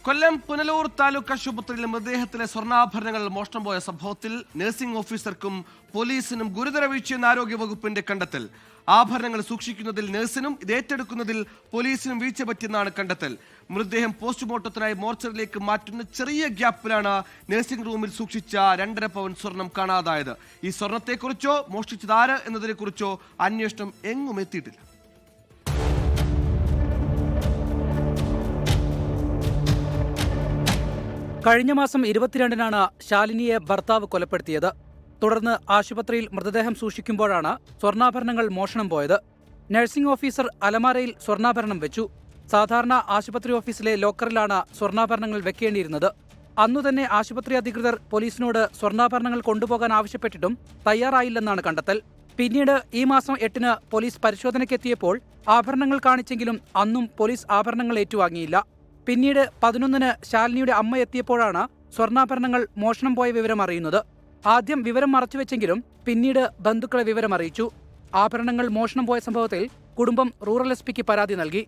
കൊല്ലം പുനലൂർ താലൂക്ക് ആശുപത്രിയിൽ മൃതദേഹത്തിലെ സ്വർണ്ണാഭരണങ്ങൾ മോഷണം പോയ സംഭവത്തിൽ നഴ്സിംഗ് ഓഫീസർക്കും പോലീസിനും ഗുരുതര വീഴ്ചയെന്ന് ആരോഗ്യവകുപ്പിന്റെ കണ്ടെത്തൽ. ആഭരണങ്ങൾ സൂക്ഷിക്കുന്നതിൽ നഴ്സിനും ഇത് ഏറ്റെടുക്കുന്നതിൽ പോലീസിനും വീഴ്ച പറ്റിയെന്നാണ് കണ്ടെത്തൽ. മൃതദേഹം പോസ്റ്റ്മോർട്ടത്തിനായി മോർച്ചറിലേക്ക് മാറ്റുന്ന ചെറിയ ഗ്യാപ്പിലാണ് നഴ്സിംഗ് റൂമിൽ സൂക്ഷിച്ച 2.5 പവൻ സ്വർണം കാണാതായത്. ഈ സ്വർണത്തെക്കുറിച്ചോ മോഷ്ടിച്ചതാര് എന്നതിനെക്കുറിച്ചോ അന്വേഷണം എങ്ങും എത്തിയിട്ടില്ല. കഴിഞ്ഞ മാസം 22-നാണ് ശാലിനിയെ ഭർത്താവ് കൊലപ്പെടുത്തിയത്. തുടർന്ന് ആശുപത്രിയിൽ മൃതദേഹം സൂക്ഷിക്കുമ്പോഴാണ് സ്വർണ്ണാഭരണങ്ങൾ മോഷണം പോയത്. നഴ്സിംഗ് ഓഫീസർ അലമാരയിൽ സ്വർണ്ണാഭരണം വെച്ചു. സാധാരണ ആശുപത്രി ഓഫീസിലെ ലോക്കറിലാണ് സ്വർണ്ണാഭരണങ്ങൾ വെക്കേണ്ടിയിരുന്നത്. അന്നുതന്നെ ആശുപത്രി അധികൃതർ പോലീസിനോട് സ്വർണ്ണാഭരണങ്ങൾ കൊണ്ടുപോകാൻ ആവശ്യപ്പെട്ടിട്ടും തയ്യാറായില്ലെന്നാണ് കണ്ടെത്തൽ. പിന്നീട് ഈ മാസം 8-ന് പോലീസ് പരിശോധനയ്ക്കെത്തിയപ്പോൾ ആഭരണങ്ങൾ കാണിച്ചെങ്കിലും അന്നും പോലീസ് ആഭരണങ്ങൾ ഏറ്റുവാങ്ങിയില്ല. പിന്നീട് 11-ന് ശാലിനിയുടെ അമ്മ എത്തിയപ്പോഴാണ് സ്വർണ്ണാഭരണങ്ങൾ മോഷണം പോയ വിവരം അറിയുന്നത്. ആദ്യം വിവരം മറച്ചുവെച്ചെങ്കിലും പിന്നീട് ബന്ധുക്കളെ വിവരം അറിയിച്ചു. ആഭരണങ്ങൾ മോഷണം പോയ സംഭവത്തിൽ കുടുംബം റൂറൽ എസ്.പിക്ക് പരാതി നൽകി.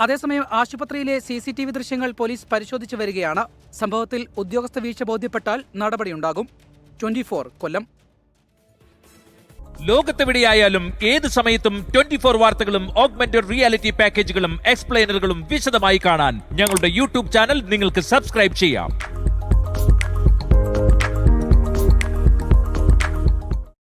അതേസമയം ആശുപത്രിയിലെ CCTV ദൃശ്യങ്ങൾ പോലീസ് പരിശോധിച്ചു വരികയാണ്. സംഭവത്തിൽ ഉദ്യോഗസ്ഥ വീഴ്ച ബോധ്യപ്പെട്ടാൽ നടപടിയുണ്ടാകും. 24 കൊല്ലം. ലോകത്തെവിടെയായാലും ഏത് സമയത്തും 24 വാർത്തകളും ഓഗ്മെന്റഡ് റിയാലിറ്റി പാക്കേജുകളും എക്സ്പ്ലെയിനറുകളും വിശദമായി കാണാൻ ഞങ്ങളുടെ YouTube ചാനൽ നിങ്ങൾക്ക് സബ്സ്ക്രൈബ് ചെയ്യാം.